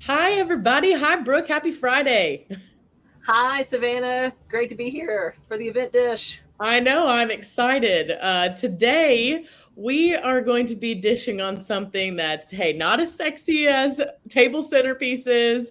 Hi, everybody. Hi, Brooke. Happy Friday. Hi, Savannah. Great to be here for the event dish. I know I'm excited. Today, we are going to be dishing on something that's, hey, not as sexy as table centerpieces,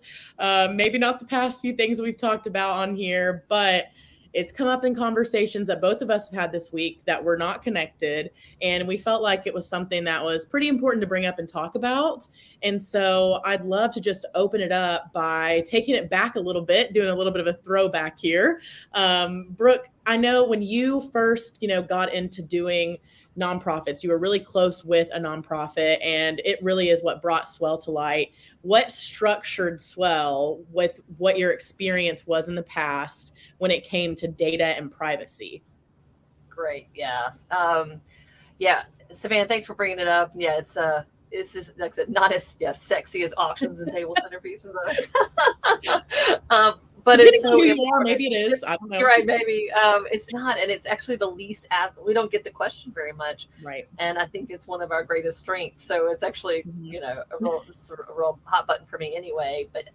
maybe not the past few things we've talked about on here, but it's come up in conversations that both of us have had this week that were not connected. And we felt like it was something that was pretty important to bring up and talk about. And so I'd love to just open it up by taking it back a little bit, doing a little bit of a throwback here. Brooke, I know when you first, got into doing nonprofits, you were really close with a nonprofit, and it really is what brought Swell to light. What structured Swell with what your experience was in the past when it came to data and privacy? Great. Yes. Yeah. Savannah, thanks for bringing it up. Yeah, it's just like I said, not as sexy as auctions and table centerpieces. But it's Depending on so who you are, important. maybe it is. I don't You're know. right, maybe. It's not, and it's actually the least asked. We don't get the question very much, Right. and I think it's one of our greatest strengths. So it's actually, Mhm. a real hot button for me anyway. But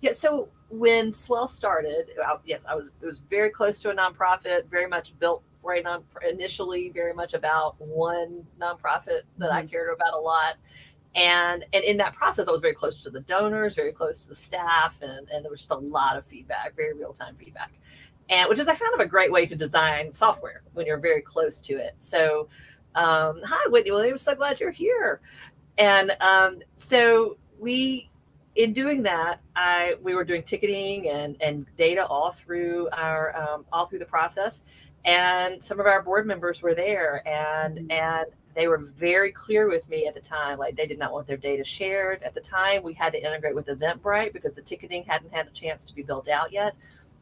yeah, so when Swell started, yes, I was. It was very close to a nonprofit, very much built right on initially, very much about one nonprofit that I Mhm. cared about a lot. And in that process, I was very close to the donors, very close to the staff, and there was just a lot of feedback, very real time feedback, and which is a kind of a great way to design software when you're very close to it. So, hi, Whitney Williams, so glad you're here. And so we, in doing that, I we were doing ticketing and data all through the process, and some of our board members were there, Mhm. and they were very clear with me at the time, like they did not want their data shared. At the time, we had to integrate with Eventbrite because the ticketing hadn't had a chance to be built out yet.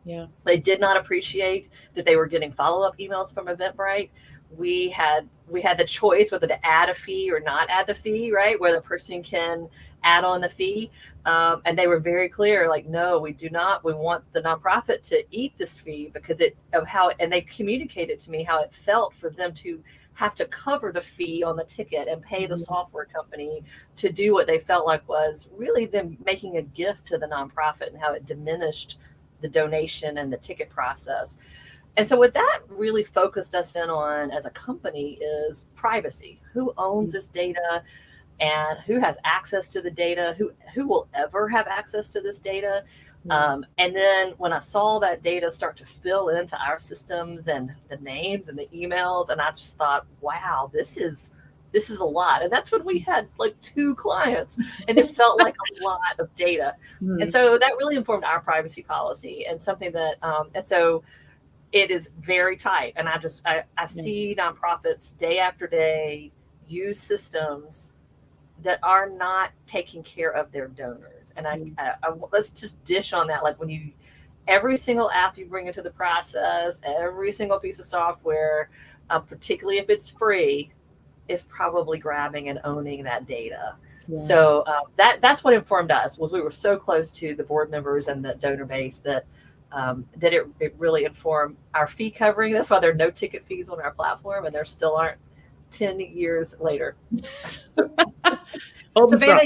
Yeah. They did not appreciate that they were getting follow-up emails from Eventbrite. We had the choice whether to add a fee or not add the fee, right? Where the person can add on the fee, and they were very clear, like, no, we do not. We want the nonprofit to eat this fee because it of how, and they communicated to me how it felt for them to have to cover the fee on the ticket and pay the Mhm. software company to do what they felt like was really them making a gift to the nonprofit, and how it diminished the donation and the ticket process. And so, what that really focused us in on as a company is privacy. Who owns this data, and who has access to the data? Who will ever have access to this data? Yeah. And then when I saw that data start to fill into our systems and the names and the emails, and I just thought, wow, this is a lot. And that's when we had like two clients, and it felt like a lot of data. And Mhm. so that really informed our privacy policy, and something that, and so it is very tight. And I Yeah. see nonprofits day after day use systems that are not taking care of their donors. And Yeah. let's just dish on that. Like when you, every single app you bring into the process, every single piece of software, particularly if it's free, is probably grabbing and owning that data. Yeah. So that's what informed us, was we were so close to the board members and the donor base that it really informed our fee covering. That's why there are no ticket fees on our platform, and there still aren't 10 years later. Holding strong. Savannah,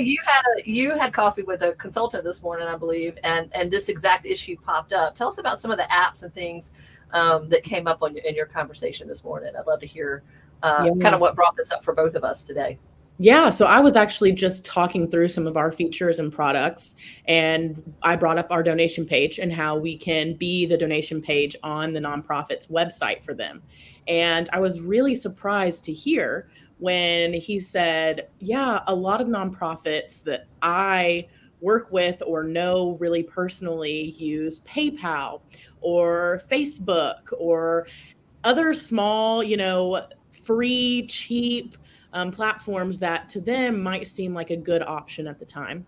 you had coffee with a consultant this morning, I believe, and this exact issue popped up. Tell us about some of the apps and things that came up in your conversation this morning. I'd love to hear kind Yeah. of what brought this up for both of us today. Yeah, so I was actually just talking through some of our features and products, and I brought up our donation page and how we can be the donation page on the nonprofit's website for them. And I was really surprised to hear when he said, yeah, a lot of nonprofits that I work with or know really personally use PayPal or Facebook or other small, free, cheap platforms that to them might seem like a good option at the time,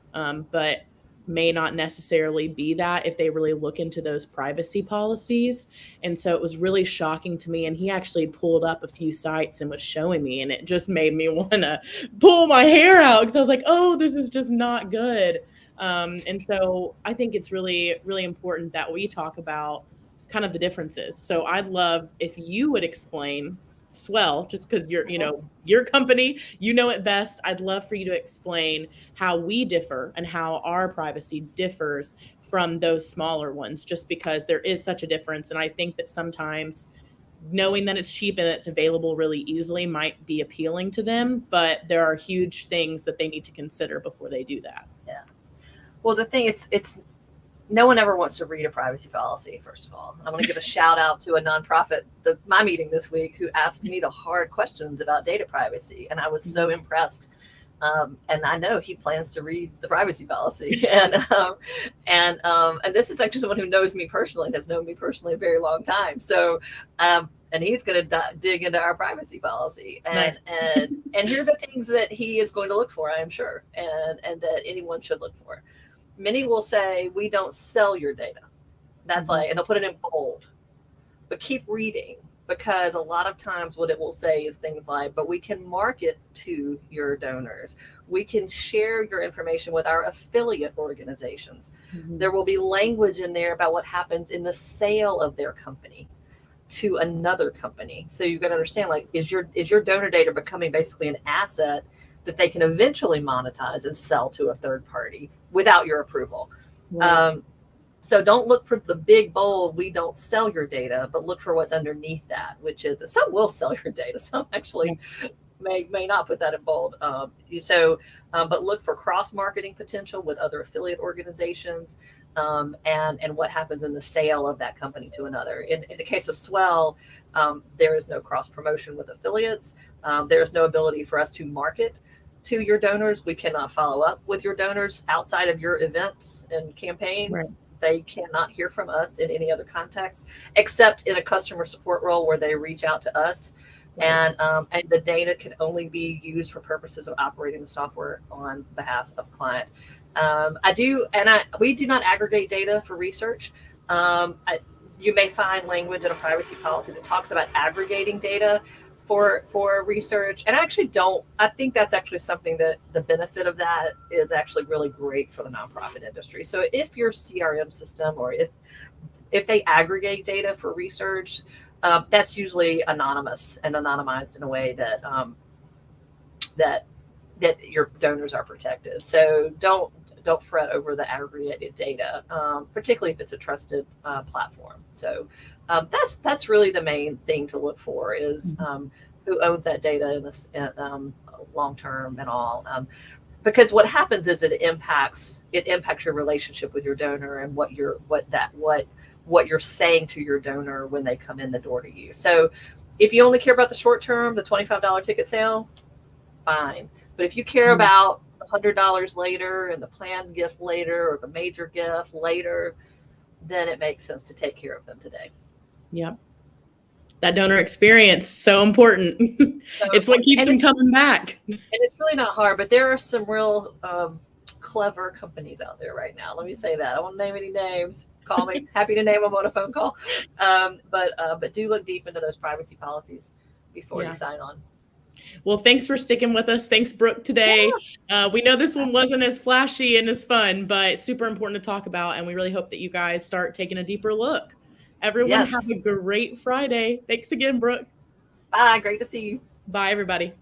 but may not necessarily be that if they really look into those privacy policies. And so it was really shocking to me. And he actually pulled up a few sites and was showing me, and it just made me want to pull my hair out because I was like, oh, this is just not good. And so I think it's really, really important that we talk about kind of the differences. So I'd love if you would explain Swell, just because you're, your company, you know it best. I'd love for you to explain how we differ and how our privacy differs from those smaller ones, just because there is such a difference. And I think that sometimes knowing that it's cheap and it's available really easily might be appealing to them, but there are huge things that they need to consider before they do that. Yeah. Well, the thing is, it's no one ever wants to read a privacy policy, first of all. I want to give a shout out to a nonprofit, my meeting this week, who asked me the hard questions about data privacy. And I was so impressed. And I know he plans to read the privacy policy. And this is actually someone who knows me personally, has known me personally a very long time. So, and he's going to dig into our privacy policy. And, Nice. and here are the things that he is going to look for, I am sure, and that anyone should look for. Many will say, we don't sell your data. That's like, and they'll put it in bold, but keep reading, because a lot of times what it will say is things like, but we can market to your donors. We can share your information with our affiliate organizations. There will be language in there about what happens in the sale of their company to another company. So you've got to understand, like, is your donor data becoming basically an asset that they can eventually monetize and sell to a third party without your approval? Right. So don't look for the big bold, we don't sell your data, but look for what's underneath that, which is, some will sell your data. Some actually may not put that in bold. But look for cross-marketing potential with other affiliate organizations, and what happens in the sale of that company to another. In the case of Swell, there is no cross-promotion with affiliates. There is no ability for us to market to your donors. We cannot follow up with your donors outside of your events and campaigns. Right. They cannot hear from us in any other context, except in a customer support role where they reach out to us. Right. And the data can only be used for purposes of operating the software on behalf of client. We do not aggregate data for research. You may find language in a privacy policy that talks about aggregating data for research. And I think that's actually something that the benefit of that is actually really great for the nonprofit industry. So if your CRM system, or if they aggregate data for research, that's usually anonymous and anonymized in a way that your donors are protected. So don't fret over the aggregated data, particularly if it's a trusted platform. So that's really the main thing to look for, is who owns that data in this long term and all. Because what happens is it impacts your relationship with your donor and what you're saying to your donor when they come in the door to you. So if you only care about the short term, the $25 ticket sale, fine. But if you care about $100 later and the planned gift later, or the major gift later, then it makes sense to take care of them today. Yep. That donor experience, so important. It's what keeps them coming back. And it's really not hard, but there are some real clever companies out there right now. Let me say that. I won't name any names. Call me. Happy to name them on a phone call. But do look deep into those privacy policies before you sign on. Well, thanks for sticking with us. Thanks, Brooke, today. Yeah. We know this one wasn't as flashy and as fun, but super important to talk about. And we really hope that you guys start taking a deeper look. Everyone have a great Friday. Thanks again, Brooke. Bye. Great to see you. Bye, everybody.